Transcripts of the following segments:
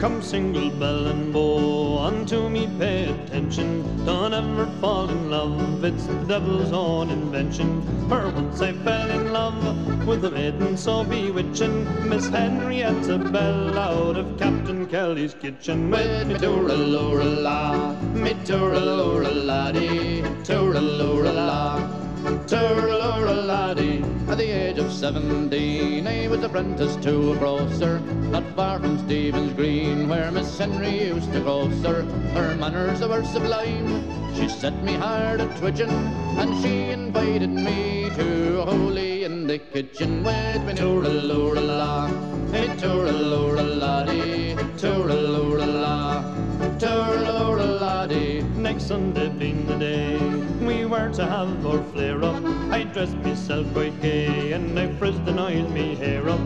Come single bell and bow, unto me pay attention. Don't ever fall in love, it's the devil's own invention. For once I fell in love with a maiden so bewitching, Miss Henrietta Bell out of Captain Kelly's kitchen. With me tooraloorala, me tooraloorala-dee, tooraloorala, tooraloorala-dee. At the age of 17 I was apprenticed to a grocer, not far from Stephen's Green, where Miss Henry used to groce her. Her manners were sublime, she set me hard a twitching, and she invited me to a holy in the kitchen. With me tooraloorala, hey tooraloorala-dee, tooraloorala, tooraloorala-dee. Next Sunday being the day we were to have our flare-up, I dressed myself quite gay and I frizzed and oiled me hair up.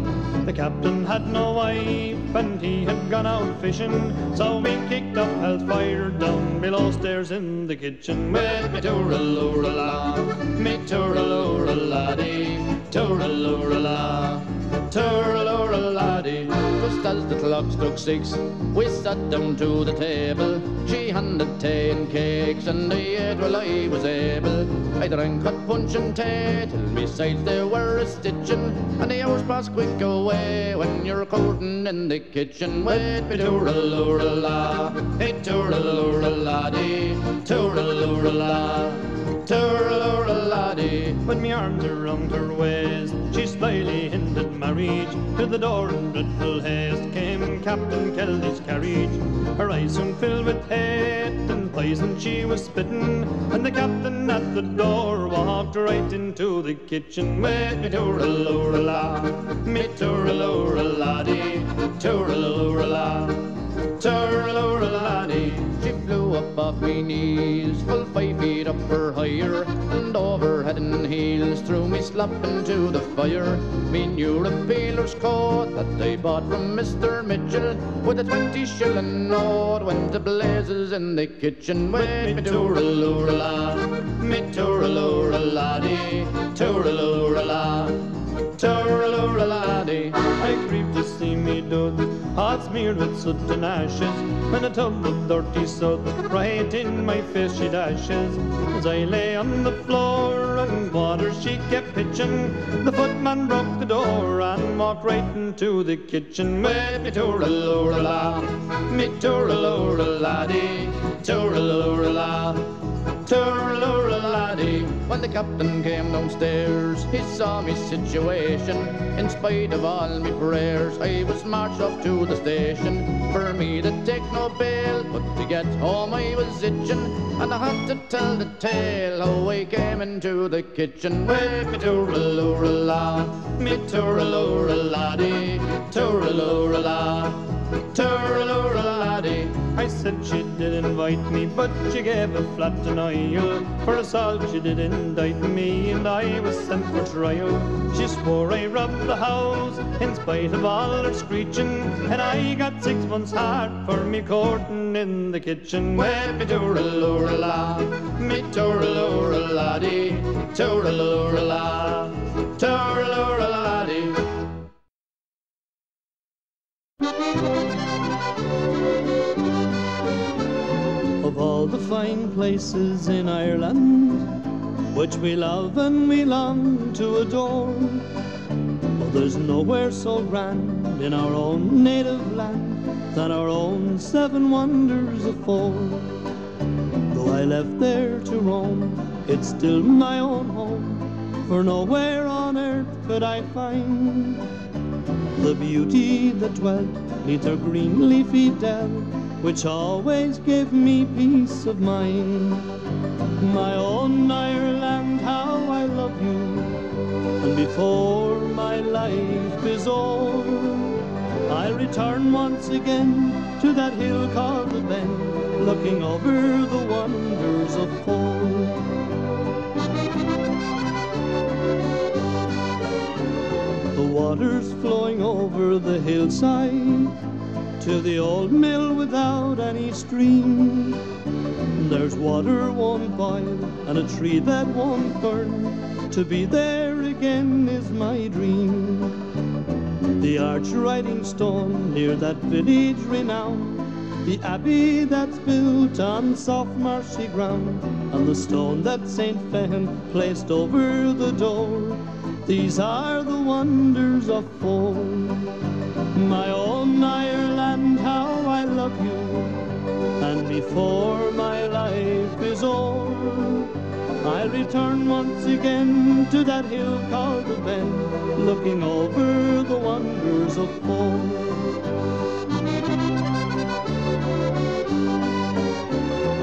The captain had no wife and he had gone out fishing, so we kicked up hell's fire down below stairs in the kitchen. With me tooraloorala, me tooraloorala-dee, tooraloorala, tooraloorala-dee. Just as the clock struck 6, we sat down to the table. She handed tea and cakes, and I ate while I was able. I drank hot punch and tea till me sides they were a-stitching, and the hours passed quick away when you're courting in the kitchen. With me tooraloorala, hey tooraloorala-dee, tooraloorala, tooraloorala-dee. When me arms around her waist, she slyly hinted marriage. To the door in dreadful haste came Captain Kelly's carriage. Her eyes soon filled with hate and poison she was spitting, and the captain at the door walked right into the kitchen. With me tooraloorala, me tooraloorala-dee, tooraloorala, tooraloorala-dee. She flew up off me knees, full 5 feet up her higher, and over head and heels threw me slap into the fire. Me new repealer's coat that I bought from Mr. Mitchell, with a 20-shilling note went to blazes in the kitchen. With me tooraloorala, me tooraloorala-dee, tooraloorala, tooraloorala-dee. I grieved to see me dud, hot smeared with soot and ashes, and a tub of dirty soot right in my face she dashes. As I lay on the floor and water she kept pitching, the footman broke the door and walked right into the kitchen. With me tooraloorala, me tooraloorala-dee, tooraloorala, tooraloorala-dee. When the captain came downstairs, he saw me situation. In spite of all me prayers, I was marched off to the station. For me to take no bail, but to get home I was itching, and I had to tell the tale how I came into the kitchen. With me tooraloorala, me tooraloorala-dee, tooraloorala, tooraloorala-dee. I said she did invite me, but she gave a flat denial. For assault she did indict me, and I was sent for trial. She swore I robbed the house in spite of all her screeching, and I got 6 months hard for me courting in the kitchen. With me tooraloorala, me tooraloorala-dee, tooraloorala, tooraloorala-dee. Of all the fine places in Ireland, which we love and we long to adore, oh, there's nowhere so grand in our own native land than our own 7 wonders of Fore. Though I left there to roam, it's still my own home, for nowhere on earth could I find the beauty that dwelt neath her green leafy dell, which always gave me peace of mind. My own Ireland, how I love you, and before my life is o'er, I'll return once again to that hill called the Ben, looking over the wonders of Fore. The water's flowing over the hillside to the old mill without any stream. There's water won't boil and a tree that won't burn. To be there again is my dream. The arch writing stone near that village renowned, the abbey that's built on soft marshy ground, and the stone that St. Fechin placed over the door. These are the wonders of Fore. My own Ireland, how I love you, and before my life is o'er, I'll return once again to that hill called the Ben, looking over the wonders of Fore.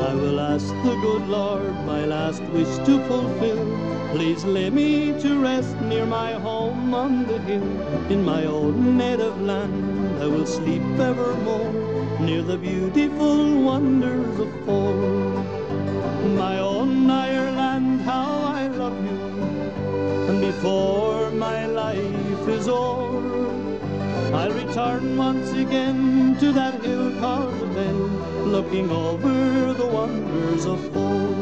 I will ask the good Lord my last wish to fulfill. Please lay me to rest near my home on the hill. In my own native land I will sleep evermore, near the beautiful wonders of Fore. My own Ireland, how I love you, and before my life is o'er, I'll return once again to that hill called the Ben, looking over the wonders of Fore.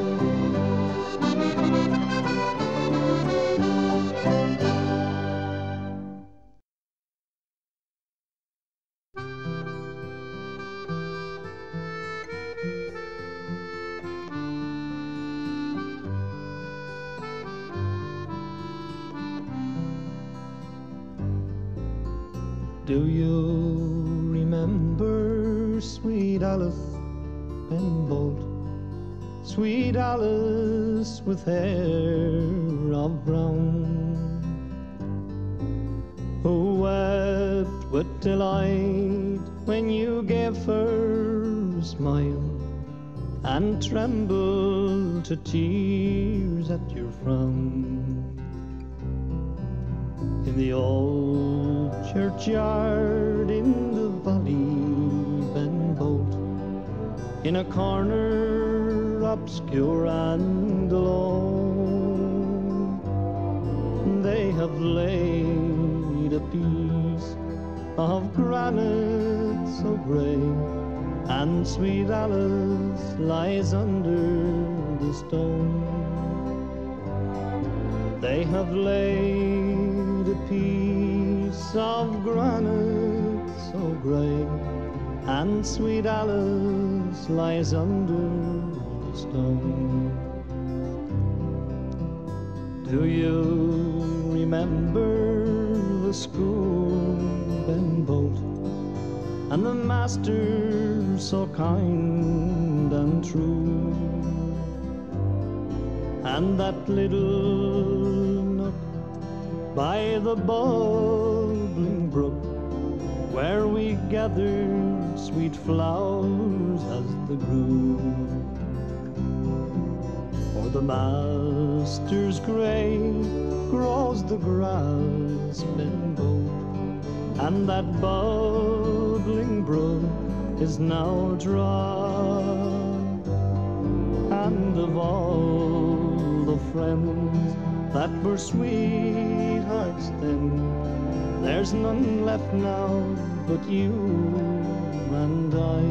Do you remember sweet Alice BenBolt, sweet Alice with hair of brown, who wept with delight when you gave her a smile, and trembled to tears at your frown? In the old churchyard in the valley BenBolt, in a corner obscure and alone, they have laid a piece of granite so grey, and sweet Alice lies under the stone. They have laid a piece of granite so grey, and sweet Alice lies under the stone. Do you remember the school BenBolt, and the master so kind and true, and that little nook by the bubbling brook, where we gathered sweet flowers as they grew? For the master's grave grows the grass BenBolt, and that bubbling brook is now dry. And of all the friends that were sweethearts then, there's none left now but you and I.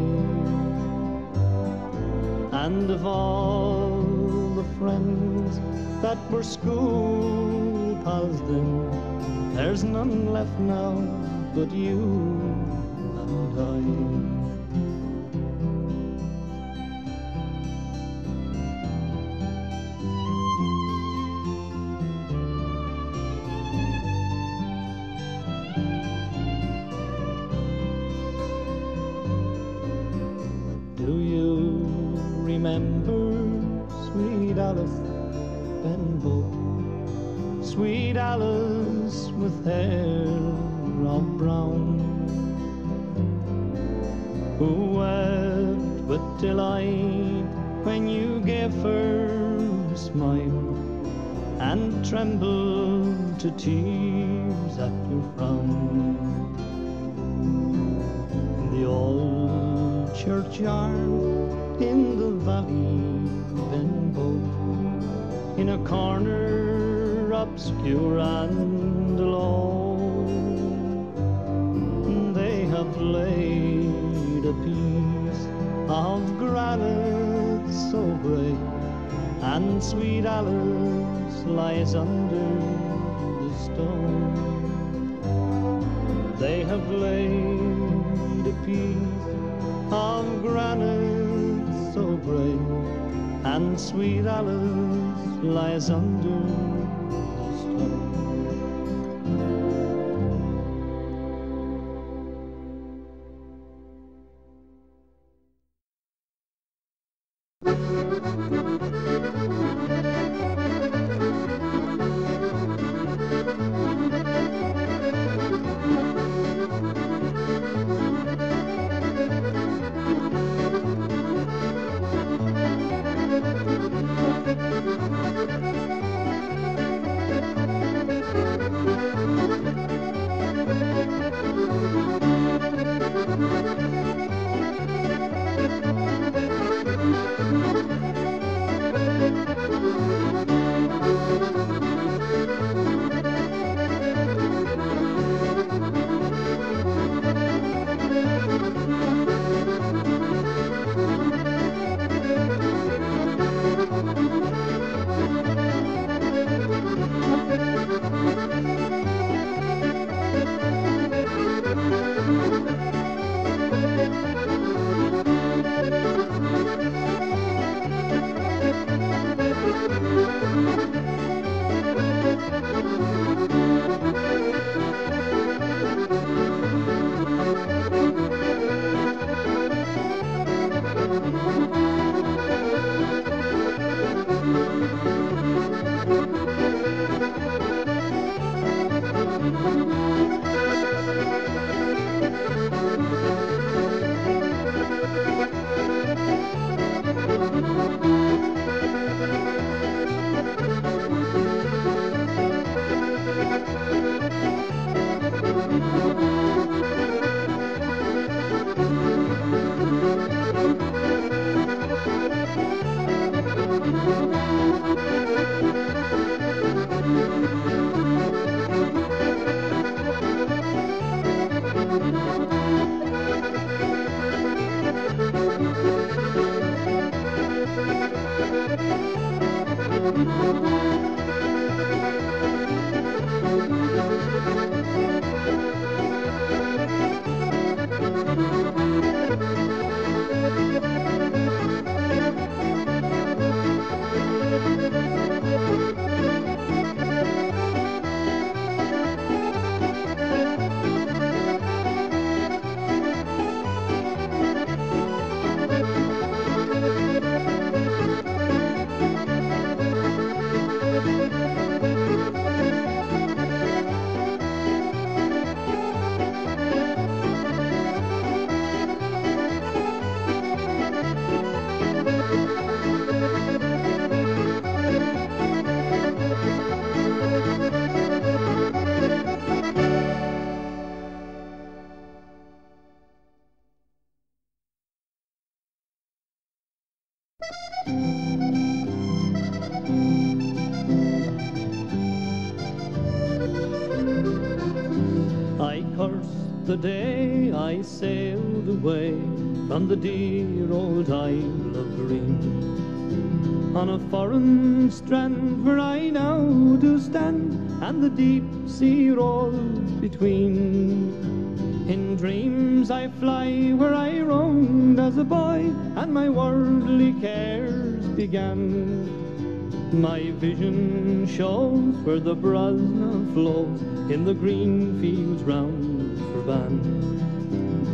And of all the friends that were school pals then, there's none left now but you and I. Do you remember sweet Alice BenBolt, sweet Alice with hair of brown, who wept with delight when you gave her a smile, and trembled to tears at your frown? In the old churchyard in the valley BenBolt, in a corner obscure and alone, they have laid a piece of granite so grey, and sweet Alice lies under the stone. they have laid a piece of granite so grey, and sweet Alice lies under the stone. I curse the day I sailed away from the dear old Isle of Green, on a foreign strand where I now do stand, and the deep sea rolls between. In dreams I fly where I roamed as a boy, and my worldly cares began. My vision shows where the Brasna flows in the green fields round Ferbane.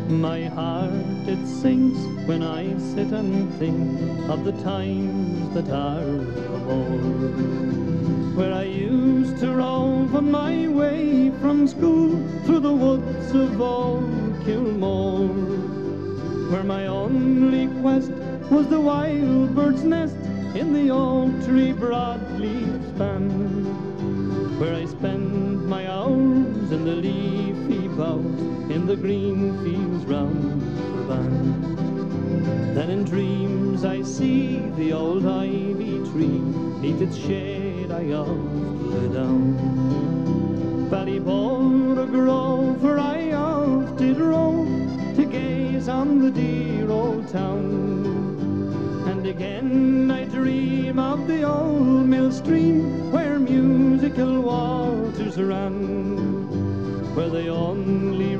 My heart it sinks when I sit and think of the times that are of old, where I used to rove on my way from school through the woods of old Kilmore, where my only quest was the wild bird's nest in the oak tree broadleaf span, where I spend my hours in the leafy boughs in the green fields round Ferbane. Then in dreams I see the old ivy tree, neath its shade I oft lay down. Ballybor, a grove where I oft did rove to gaze on the dear old town. And again I dream of the old mill stream where musical waters ran, where they only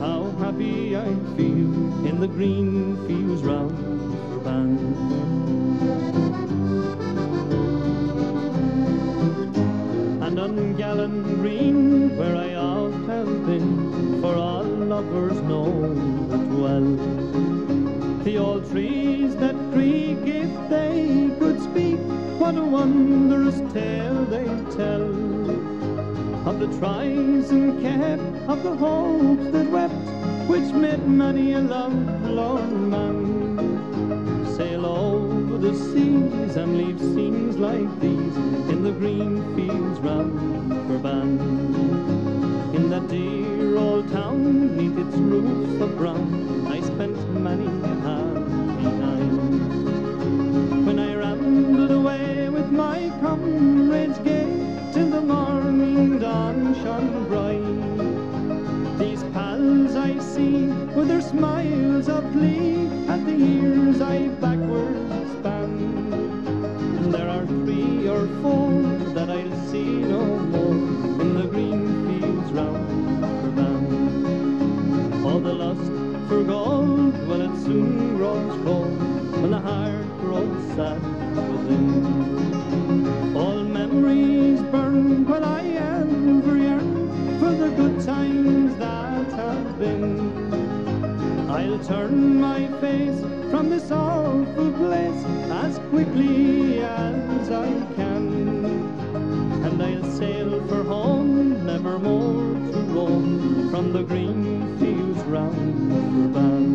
how happy I feel in the green fields round Ferbane. And on Gallen Green, where I oft have been, for all lovers know it well. The old trees that creak, if they could speak, what a wondrous tale they tell, of the tries and kept, of the hopes that wept, which made many a lovelorn man sail over the seas and leave scenes like these in the green fields round Ferbane. In that dear old town, neath its roofs of brown, I spent many a happy night, when I rambled away with my comrades gay, till the morning dawn shone bright. These pals I see, with their smiles of glee, at the years I backward span. There are 3 or 4 that I'll see no more in the green fields round Ferbane. All the lust for gold, well, it soon grows cold when the heart grows sad within. All memories burn while I ever yearn for the good times that have been. I'll turn my face from this awful place as quickly as I can, and I'll sail for home, never more to roam from the green fields round Ferbane.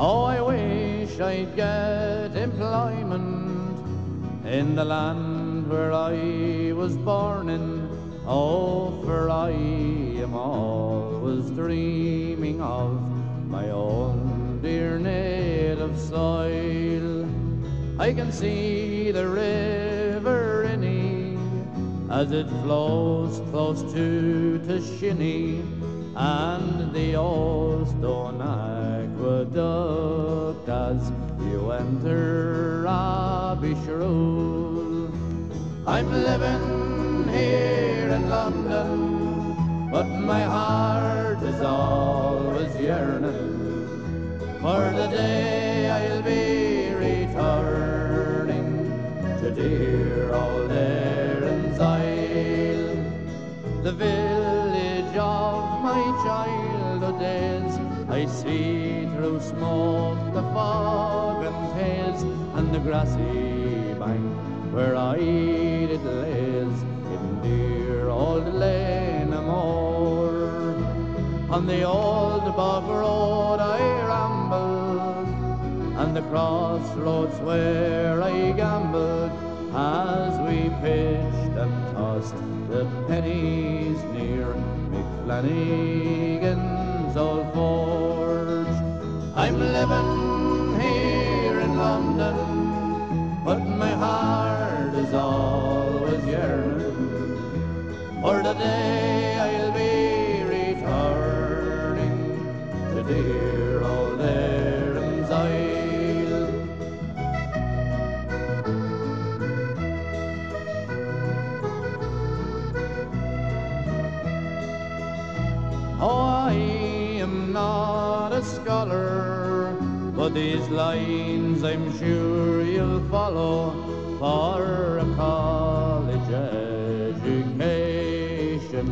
Oh, I wish I'd get employment in the land where I was born in. Oh, for I am always dreaming of my own dear native soil. I can see the river Inny as it flows close to Shinny, and the old stone aqueduct as you enter Abbeyshrew. I'm living here in London, but my heart is always yearning for the day I'll be returning to dear old Erin's Isle, the village of my childhood days. I see through smoke the fog and haze, and the grassy bank where I did laze in dear old Lanamore. On the old bog road I rambled, and the crossroads where I gambled, as we pitched and tossed the pennies near McFlanagan's old forge. I'm living here in London, but my heart is always yearning for the day I'll be returning to dear old Erin's Isle. Oh, I am not a scholar, but these lines I'm sure you'll follow. For a college education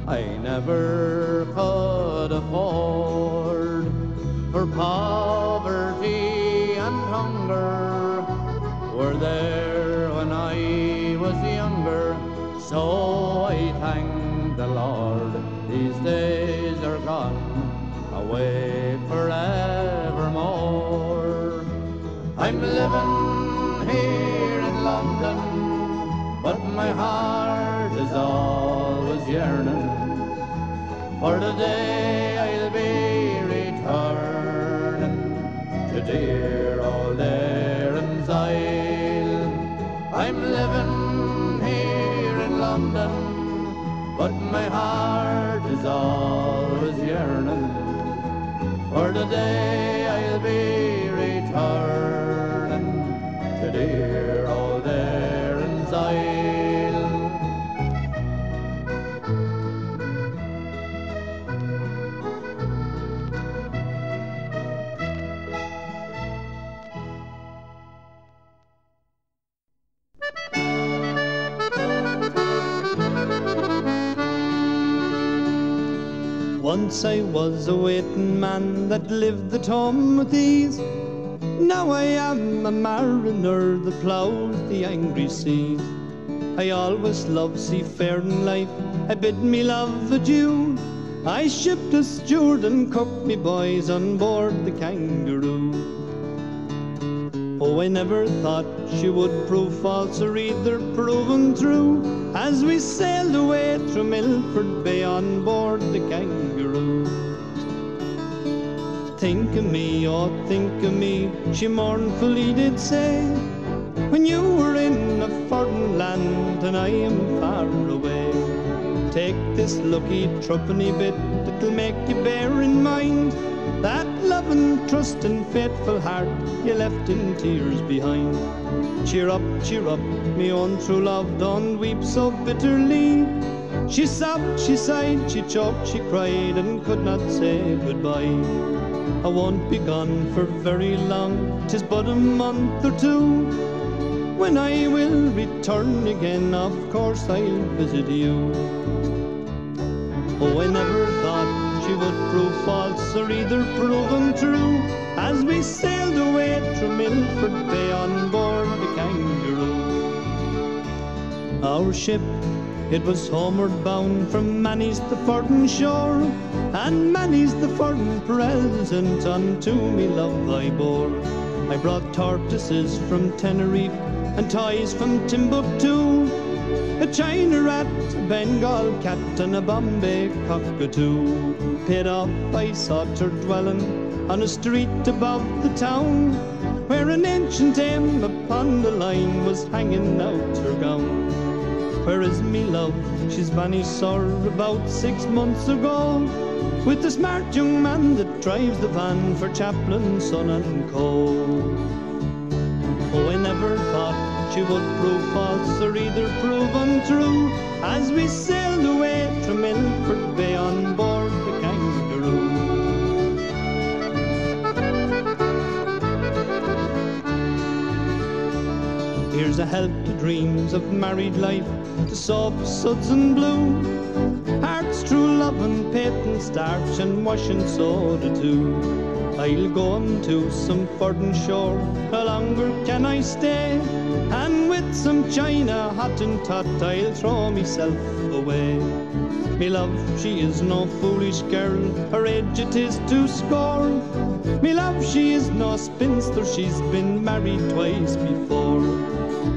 I never could afford, for poverty and hunger were there when I was younger. So I thank the Lord these days are gone away forevermore. I'm living here in London, but my heart is always yearning for the day I'll be returning to dear old Erin's Isle. I'm living here in London, but my heart heart is always yearning for the day I'll be returning to dear old Erin's Isle. Once I was a waiting man that lived at home with ease. Now I am a mariner that ploughs the angry seas. I always loved seafaring life, I bid me love adieu. I shipped a steward and cooked me boys on board the Kangaroo. Oh, I never thought she would prove false or either proven true, as we sailed away through Milford Bay on board the Kangaroo. Think of me, oh think of me, she mournfully did say, when you were in a foreign land and I am far away. Take this lucky threepenny bit, it'll make you bear in mind that loving, trusting, faithful heart you left in tears behind. Cheer up, me own true love, don't weep so bitterly. She sobbed, she sighed, she choked, she cried, and could not say goodbye. I won't be gone for very long, 'tis but a month or two. When I will return again, of course I'll visit you. Oh, I never thought she would prove false or either proven true, as we sailed away through Milford Bay on board the Kangaroo. Our ship, it was homeward bound from Manny's the foreign shore, and Manny's the foreign present unto me love I bore. I brought tortoises from Tenerife and toys from Timbuktu, a China rat, a Bengal cat, and a Bombay cockatoo. Paid off, I sought her dwelling on a street above the town, where an ancient dame upon the line was hanging out her gown. Where is me love? She's vanished, sir, about 6 months ago, with the smart young man that drives the van for Chaplain, Son and Co. Oh, I never thought she would prove false or either prove untrue, as we sailed away through Milford Bay on board the Kangaroo. Here's a help to dreams of married life, to soap, suds and blue, hearts true love and patent starch and washing soda too. I'll go on to some foreign shore, no longer can I stay, and with some china hot and taut I'll throw myself away. Me love, she is no foolish girl, her age it is 2 score. Me love, she is no spinster, she's been married twice before.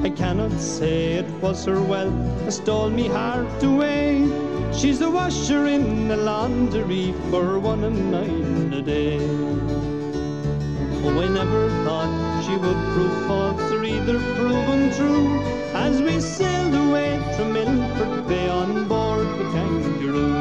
I cannot say it was her wealth that stole me heart away. She's a washer in the laundry for 1.09 a day. Oh, I never thought she would prove false or either proven true, as we sailed away from Milford Bay on board the Kangaroo.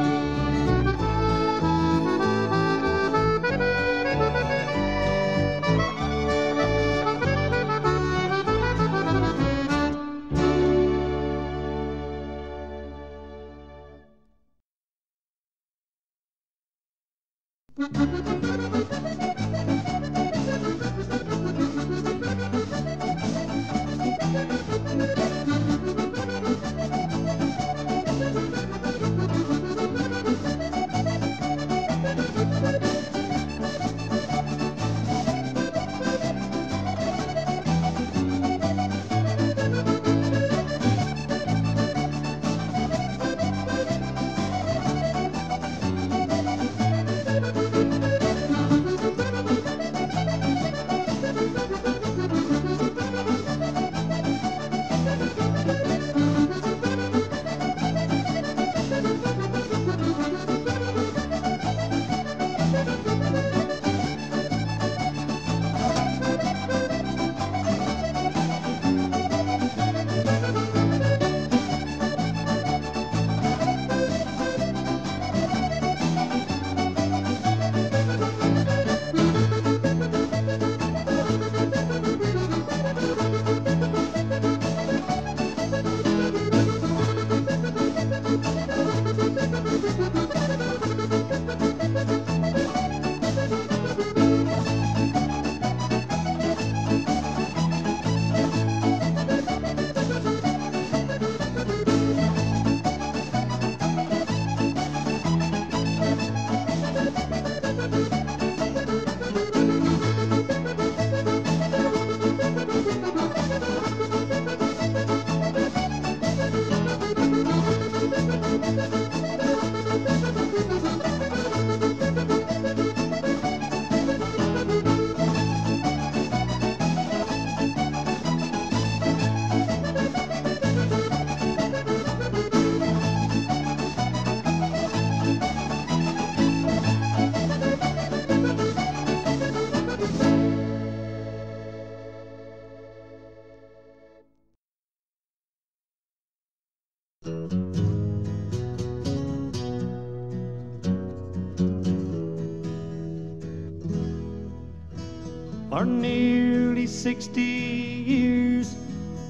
For nearly 60 years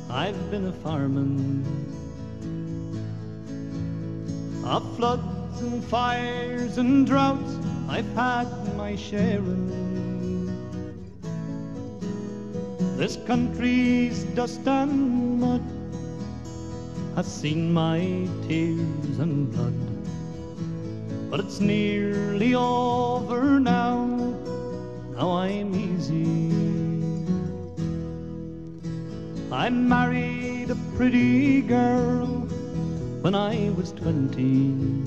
I've been a fireman. Of floods and fires and droughts I've had my share in. This country's dust and mud has seen my tears and blood, but it's nearly over now. Now I'm easy. I married a pretty girl when I was 20.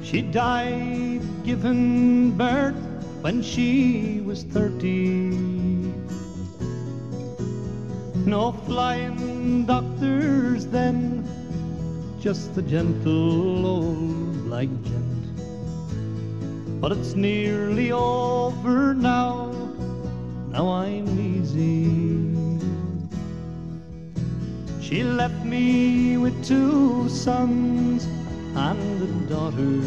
She died giving birth when she was 30. No flying doctors then, just the gentle old black gent. But it's nearly over now. Now I'm easy. She left me with 2 sons and a daughter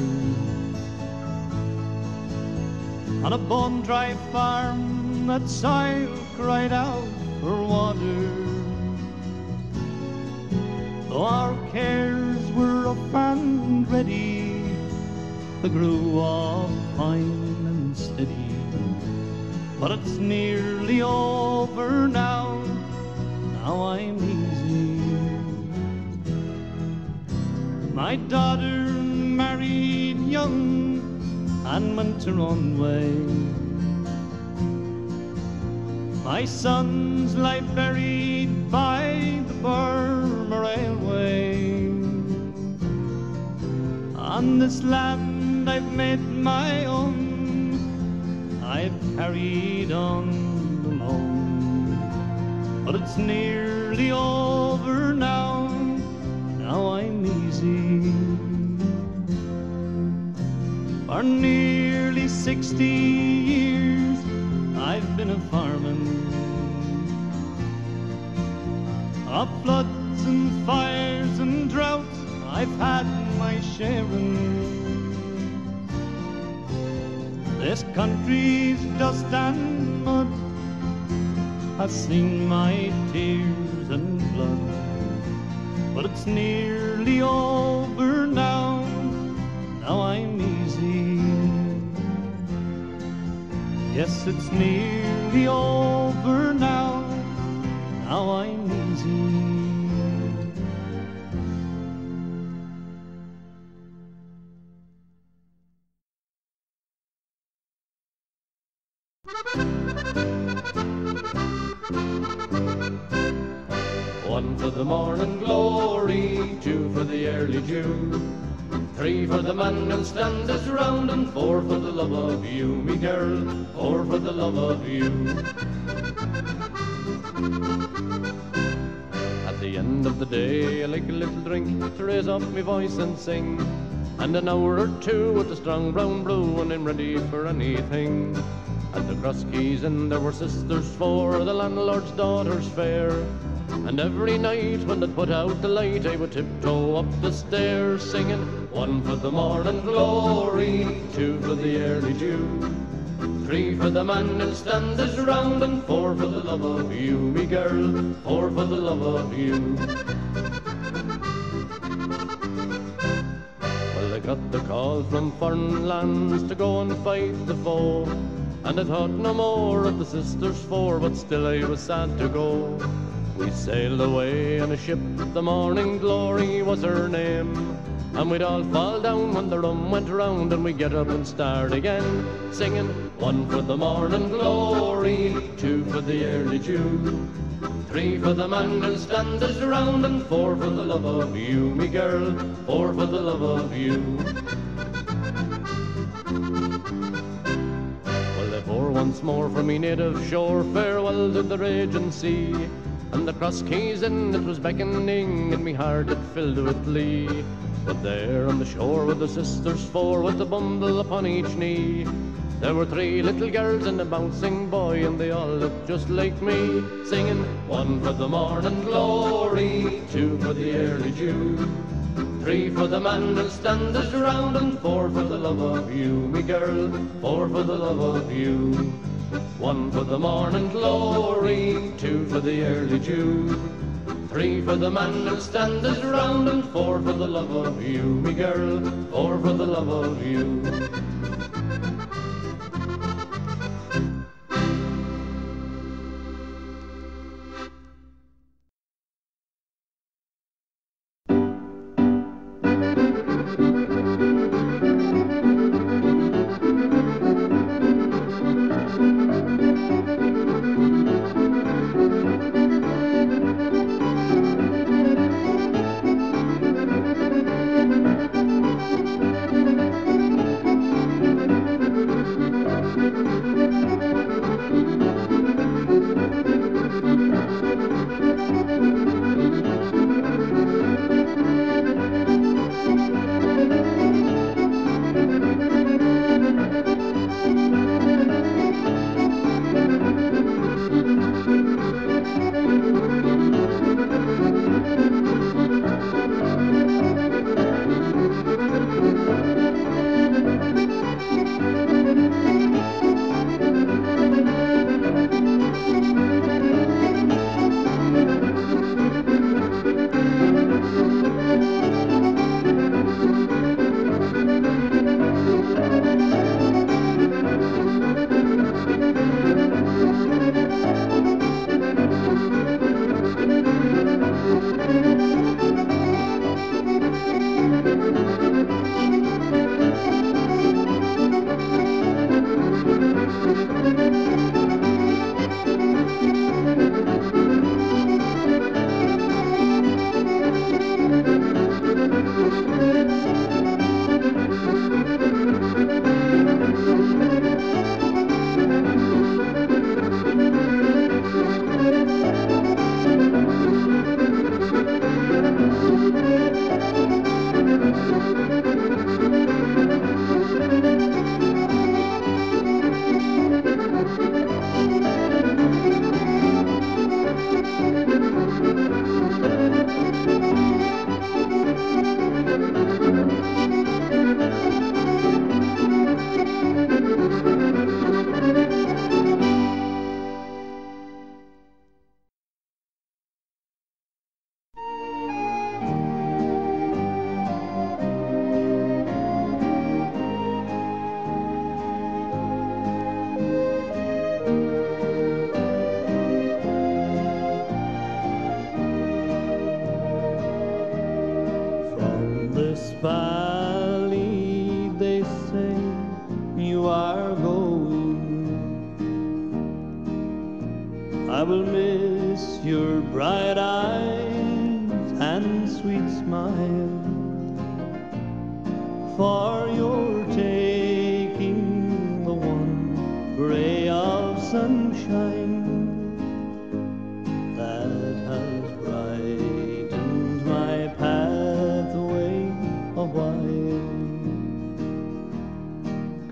on a bone-dry farm that soil cried out for water. Though our cares were rough and ready, they grew up fine and steady. But it's nearly over now. Now I'm easy. My daughter married young and went her own way. My sons lie buried by the Burma Railway. On this land I've made my own, I've carried on alone. But it's nearly over now. Now I'm easy. For nearly 60 years I've been a fireman. Of floods and fires and droughts I've had my share in. This country's dust and mud has seen my tears and blood. But it's nearly over now. Now I'm easy. Yes, it's nearly over now. Now I'm easy. One for the morning glory, 2 for the early dew, 3 for the man who stands us round, and 4 for the love of you, me girl, 4 for the love of you. At the end of the day, I like a little drink to raise up my voice and sing, and an hour or 2 with a strong brown brew, and I'm ready for anything. At the Cross Keys and there were sisters 4, the landlord's daughters fair, and every night when they'd put out the light I would tiptoe up the stairs singing, 1 for the morning glory, 2 for the early dew, 3 for the man who stands us round, and 4 for the love of you, me girl, 4 for the love of you. Well, I got the call from foreign lands to go and fight the foe, and I thought no more of the sisters 4, but still I was sad to go. We sailed away on a ship, the Morning Glory was her name, And we'd all fall down when the rum went round, and we'd get up and start again, singing, 1 for the morning glory, 2 for the early dew, 3 for the man who stands us round, and 4 for the love of you, me girl, 4 for the love of you. Well, they bore once more from me native shore, farewell to the raging sea, and the cross keys in it was beckoning, and me heart it filled with glee. But there on the shore were the sisters 4, with a bundle upon each knee. There were 3 little girls and a bouncing boy, and they all looked just like me, singing, 1 for the morning glory, 2 for the early dew, 3 for the man who'll stand us round, and 4 for the love of you, me girl, 4 for the love of you. 1 for the morning glory, 2 for the early dew, 3 for the man who'll stand us round, and 4 for the love of you, me girl, 4 for the love of you. valley, they say you are going. I will miss your bright eyes and sweet smile, for you're taking the one ray of sunshine that has brightened my pathway a while.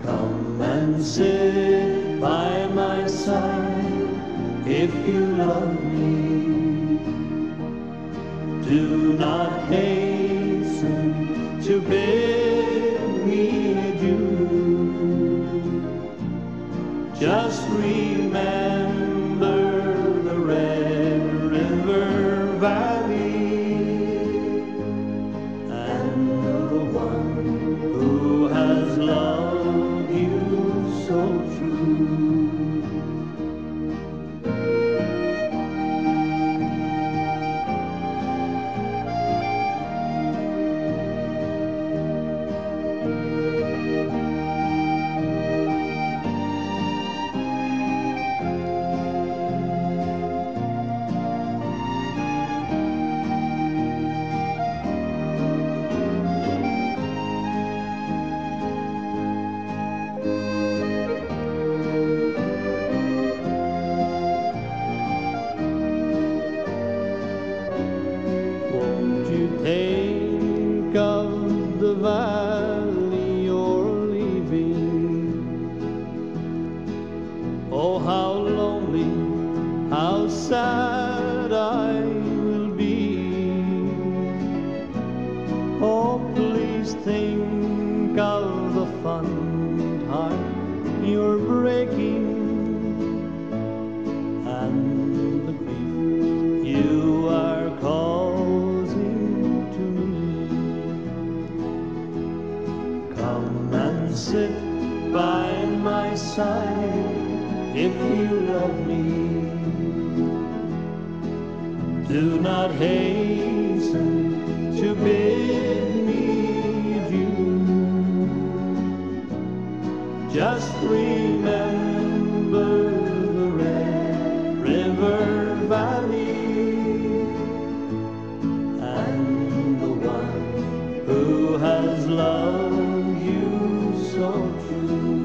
Come and sit by my side if you love me. Do not hasten to bid me adieu. Just remember the Red River Valley and the one who has loved you so true. valley you're leaving. Oh, how lonely, how sad I will be. Oh, please think of the fun time you're breaking, and the grief you are causing to me. Come and sit by my side if you love me. Do not hasten to bid me adieu. Just remember the Red River Valley and the one who has loved you so true.